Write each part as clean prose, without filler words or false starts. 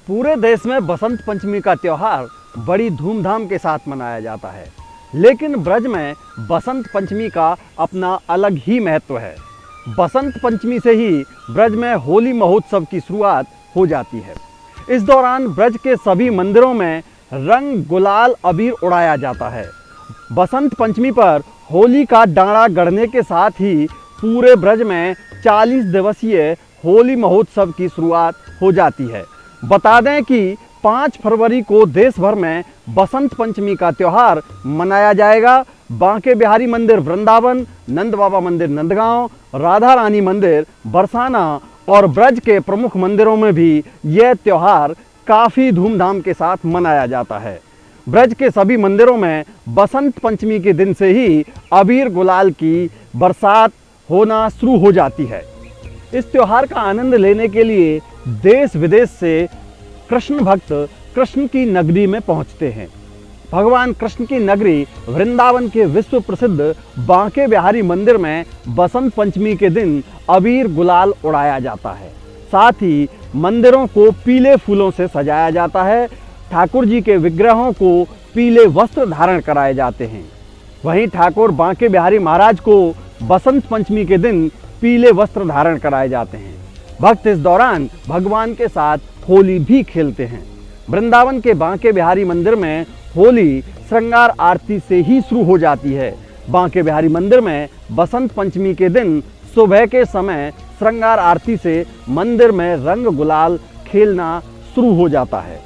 पूरे देश में बसंत पंचमी का त्योहार बड़ी धूमधाम के साथ मनाया जाता है, लेकिन ब्रज में बसंत पंचमी का अपना अलग ही महत्व है। बसंत पंचमी से ही ब्रज में होली महोत्सव की शुरुआत हो जाती है। इस दौरान ब्रज के सभी मंदिरों में रंग गुलाल अबीर उड़ाया जाता है। बसंत पंचमी पर होली का डांडा गड़ने के साथ ही पूरे ब्रज में 40 दिवसीय होली महोत्सव की शुरुआत हो जाती है। बता दें कि 5 फरवरी को देश भर में बसंत पंचमी का त्यौहार मनाया जाएगा। बांके बिहारी मंदिर वृंदावन, नंद बाबा मंदिर नंदगांव, राधा रानी मंदिर बरसाना और ब्रज के प्रमुख मंदिरों में भी यह त्यौहार काफ़ी धूमधाम के साथ मनाया जाता है। ब्रज के सभी मंदिरों में बसंत पंचमी के दिन से ही अबीर गुलाल की बरसात होना शुरू हो जाती है। इस त्यौहार का आनंद लेने के लिए देश विदेश से कृष्ण भक्त कृष्ण की नगरी में पहुंचते हैं। भगवान कृष्ण की नगरी वृंदावन के विश्व प्रसिद्ध बांके बिहारी मंदिर में बसंत पंचमी के दिन अबीर गुलाल उड़ाया जाता है। साथ ही मंदिरों को पीले फूलों से सजाया जाता है। ठाकुर जी के विग्रहों को पीले वस्त्र धारण कराए जाते हैं। वहीं ठाकुर बांके बिहारी महाराज को बसंत पंचमी के दिन पीले वस्त्र धारण कराए जाते हैं। भक्त इस दौरान भगवान के साथ होली भी खेलते हैं। वृंदावन के बांके बिहारी मंदिर में होली श्रृंगार आरती से ही शुरू हो जाती है। बांके बिहारी मंदिर में बसंत पंचमी के दिन सुबह के समय श्रृंगार आरती से मंदिर में रंग गुलाल खेलना शुरू हो जाता है।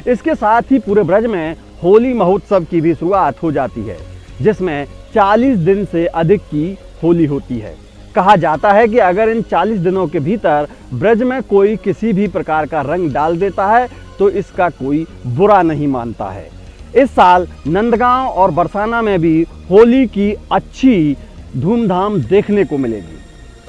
इसके साथ ही पूरे ब्रज में होली महोत्सव की भी शुरुआत हो जाती है, जिसमें 40 दिन से अधिक की होली होती है। कहा जाता है कि अगर इन 40 दिनों के भीतर ब्रज में कोई किसी भी प्रकार का रंग डाल देता है तो इसका कोई बुरा नहीं मानता है। इस साल नंदगांव और बरसाना में भी होली की अच्छी धूमधाम देखने को मिलेगी।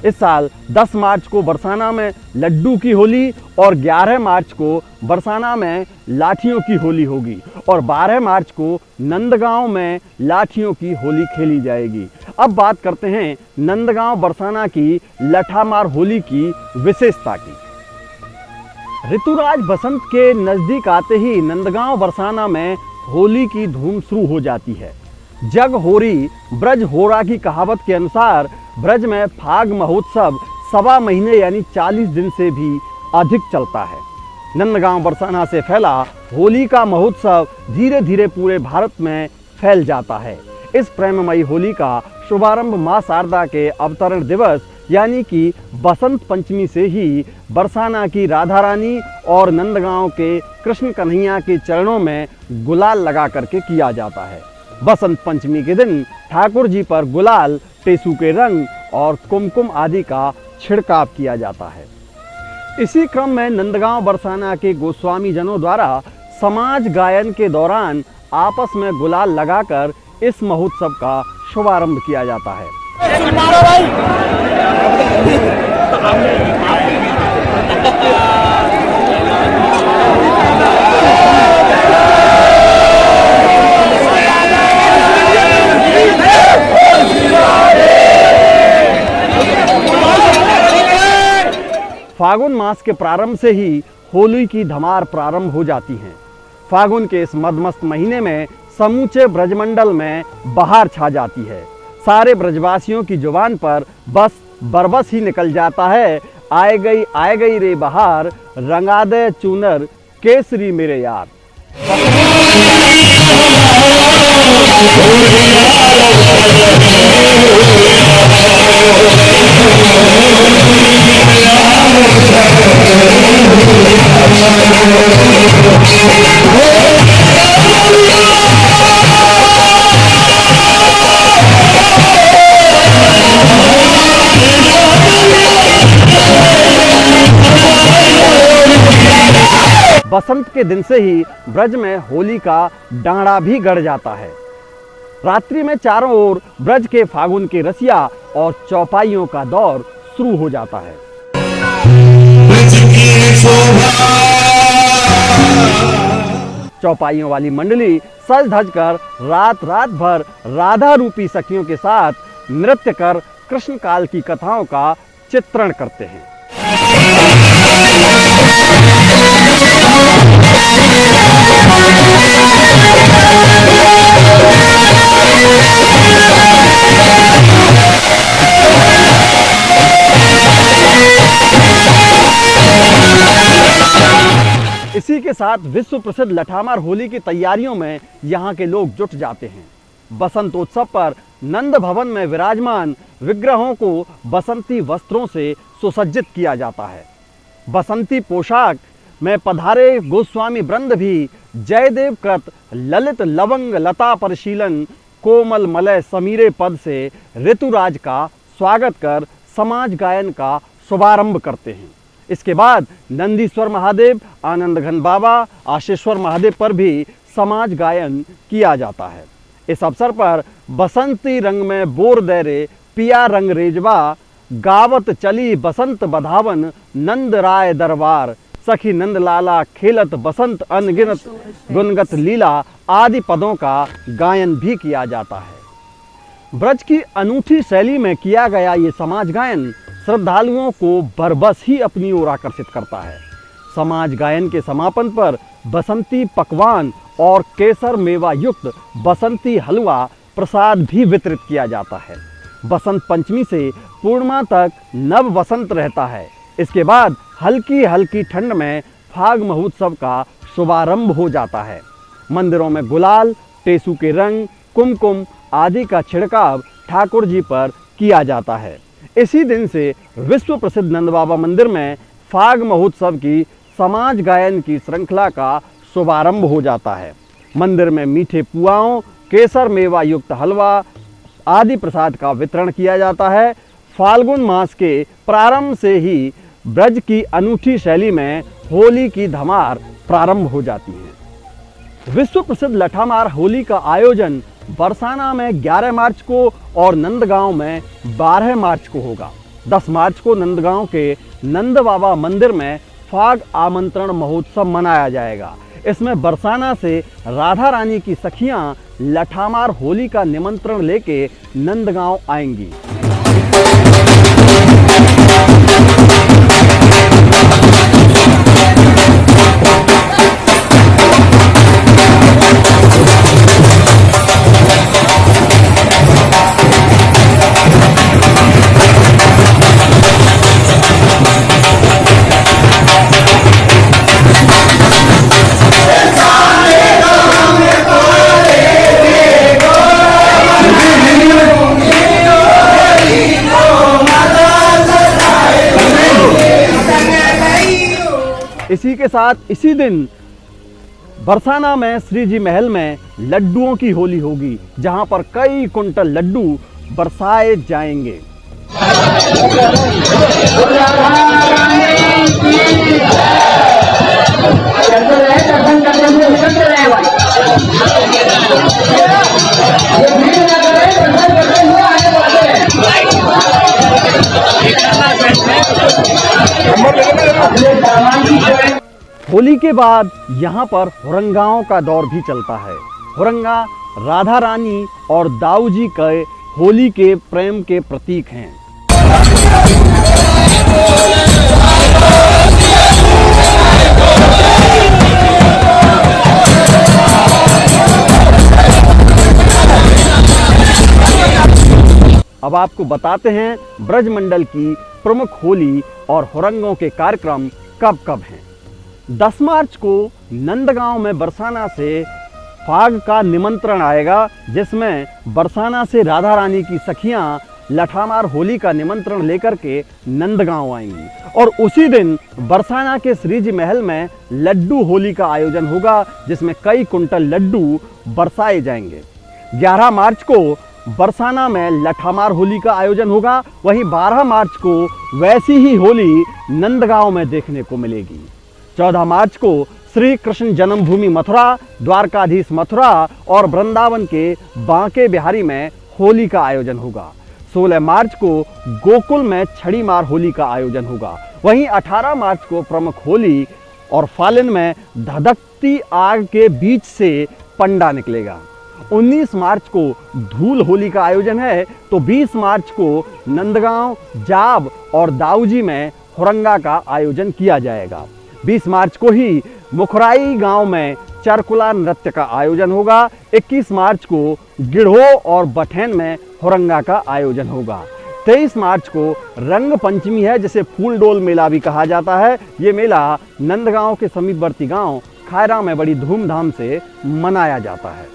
इस साल 10 मार्च को बरसाना में लड्डू की होली और 11 मार्च को बरसाना में लाठियों की होली होगी और 12 मार्च को नंदगांव में लाठियों की होली खेली जाएगी। अब बात करते हैं नंदगांव बरसाना की लठामार होली की विशेषता की। ऋतुराज बसंत के नज़दीक आते ही नंदगांव बरसाना में होली की धूम शुरू हो जाती है। जग होरी ब्रज होरा की कहावत के अनुसार ब्रज में फाग महोत्सव 1.25 महीने यानी 40 दिन से भी अधिक चलता है। नंदगांव बरसाना से फैला होली का महोत्सव धीरे धीरे पूरे भारत में फैल जाता है। इस प्रेममयी होली का शुभारंभ मां शारदा के अवतरण दिवस यानी कि बसंत पंचमी से ही बरसाना की राधा रानी और नंदगांव के कृष्ण कन्हैया के चरणों में गुलाल लगा करके किया जाता है। बसंत पंचमी के दिन ठाकुर जी पर गुलाल, टेसू के रंग और कुमकुम आदि का छिड़काव किया जाता है। इसी क्रम में नंदगांव बरसाना के गोस्वामी जनों द्वारा समाज गायन के दौरान आपस में गुलाल लगाकर इस महोत्सव का शुभारंभ किया जाता है। फागुन मास के प्रारंभ से ही होली की धमार प्रारंभ हो जाती है। फागुन के इस मदमस्त महीने में समूचे ब्रजमंडल में बहार छा जाती है। सारे ब्रजवासियों की जुबान पर बस बरबस ही निकल जाता है, आए गई रे बहार, रंगा दे चूनर केसरी मेरे यार। बसंत के दिन से ही ब्रज में होली का डांडा भी गड़ जाता है। रात्रि में चारों ओर ब्रज के फागुन के रसिया और चौपाइयों का दौर शुरू हो जाता है। चौपाइयों वाली मंडली सज धज कर रात भर राधा रूपी सखियों के साथ नृत्य कर कृष्ण काल की कथाओं का चित्रण करते हैं। इसी के साथ विश्व प्रसिद्ध लठामार होली की तैयारियों में यहाँ के लोग जुट जाते हैं। बसंतोत्सव पर नंद भवन में विराजमान विग्रहों को बसंती वस्त्रों से सुसज्जित किया जाता है। बसंती पोशाक में पधारे गोस्वामी वृंद भी जयदेव कृत ललित लवंग लता परिशीलन कोमल मलय समीरे पद से ऋतुराज का स्वागत कर समाज गायन का शुभारंभ करते हैं। इसके बाद नंदीश्वर महादेव, आनंद घन बाबा, आशीश्वर महादेव पर भी समाज गायन किया जाता है। इस अवसर पर बसंती रंग में बोर दैरे पिया रंग रेजवा, गावत चली बसंत बधावन नंद राय दरबार, सखी नंद लाला खेलत बसंत अनगिनत गुनगत लीला आदि पदों का गायन भी किया जाता है। ब्रज की अनूठी शैली में किया गया ये समाज गायन श्रद्धालुओं को बरबस ही अपनी ओर आकर्षित करता है। समाज गायन के समापन पर बसंती पकवान और केसर मेवा युक्त बसंती हलवा प्रसाद भी वितरित किया जाता है। बसंत पंचमी से पूर्णिमा तक नव बसंत रहता है। इसके बाद हल्की हल्की ठंड में फाग महोत्सव का शुभारंभ हो जाता है। मंदिरों में गुलाल, टेसू के रंग, कुमकुम आदि का छिड़काव ठाकुर जी पर किया जाता है। इसी दिन से विश्व प्रसिद्ध नंद बाबा मंदिर में फाग महोत्सव की समाज गायन की श्रृंखला का शुभारंभ हो जाता है। मंदिर में मीठे पुआओं, केसर मेवा युक्त हलवा आदि प्रसाद का वितरण किया जाता है। फाल्गुन मास के प्रारंभ से ही ब्रज की अनूठी शैली में होली की धमार प्रारंभ हो जाती है। विश्व प्रसिद्ध लठामार होली का आयोजन बरसाना में 11 मार्च को और नंदगांव में 12 मार्च को होगा। 10 मार्च को नंदगांव के नंद बाबा मंदिर में फाग आमंत्रण महोत्सव मनाया जाएगा। इसमें बरसाना से राधा रानी की सखियां लठामार होली का निमंत्रण लेके नंदगांव आएंगी। इसी के साथ इसी दिन बरसाना में श्री जी महल में लड्डुओं की होली होगी, जहां पर कई कुंटल लड्डू बरसाए जाएंगे। होली के बाद यहाँ पर हुरंगाओं का दौर भी चलता है। हुरंगा राधा रानी और दाऊ जी के होली के प्रेम के प्रतीक हैं। अब आपको बताते हैं ब्रज मंडल की प्रमुख होली और हुरंगों के कार्यक्रम कब कब हैं। 10 मार्च को नंदगांव में बरसाना से फाग का निमंत्रण आएगा, जिसमें बरसाना से राधा रानी की सखियां लठामार होली का निमंत्रण लेकर के नंदगांव आएंगी और उसी दिन बरसाना के श्रीजी महल में लड्डू होली का आयोजन होगा, जिसमें कई कुंटल लड्डू बरसाए जाएंगे। 11 मार्च को बरसाना में लठामार होली का आयोजन होगा। वहीं 12 मार्च को वैसी ही होली नंदगांव में देखने को मिलेगी। 14 मार्च को श्री कृष्ण जन्मभूमि मथुरा, द्वारकाधीश मथुरा और वृंदावन के बांके बिहारी में होली का आयोजन होगा। 16 मार्च को गोकुल में छड़ी मार होली का आयोजन होगा। वहीं 18 मार्च को प्रमुख होली और फालिन में धधकती आग के बीच से पंडा निकलेगा। 19 मार्च को धूल होली का आयोजन है, तो 20 मार्च को नंदगांव, जाब और दाऊजी में हुरंगा का आयोजन किया जाएगा। 20 मार्च को ही मुखराई गांव में चरकुला नृत्य का आयोजन होगा। 21 मार्च को गिढ़ो और बठैन में हुरंगा का आयोजन होगा। 23 मार्च को रंग पंचमी है, जिसे फूलडोल मेला भी कहा जाता है। ये मेला नंदगांव के समीपवर्ती गांव खायरा में बड़ी धूमधाम से मनाया जाता है।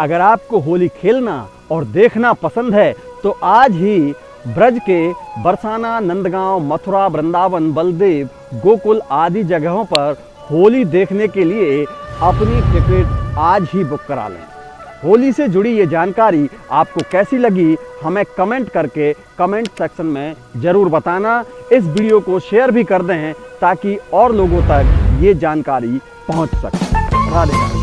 अगर आपको होली खेलना और देखना पसंद है तो आज ही ब्रज के बरसाना, नंदगांव, मथुरा, वृंदावन, बलदेव, गोकुल आदि जगहों पर होली देखने के लिए अपनी टिकट आज ही बुक करा लें। होली से जुड़ी ये जानकारी आपको कैसी लगी हमें कमेंट करके कमेंट सेक्शन में ज़रूर बताना। इस वीडियो को शेयर भी कर दें ताकि और लोगों तक ये जानकारी पहुंच सके। राधे राधे।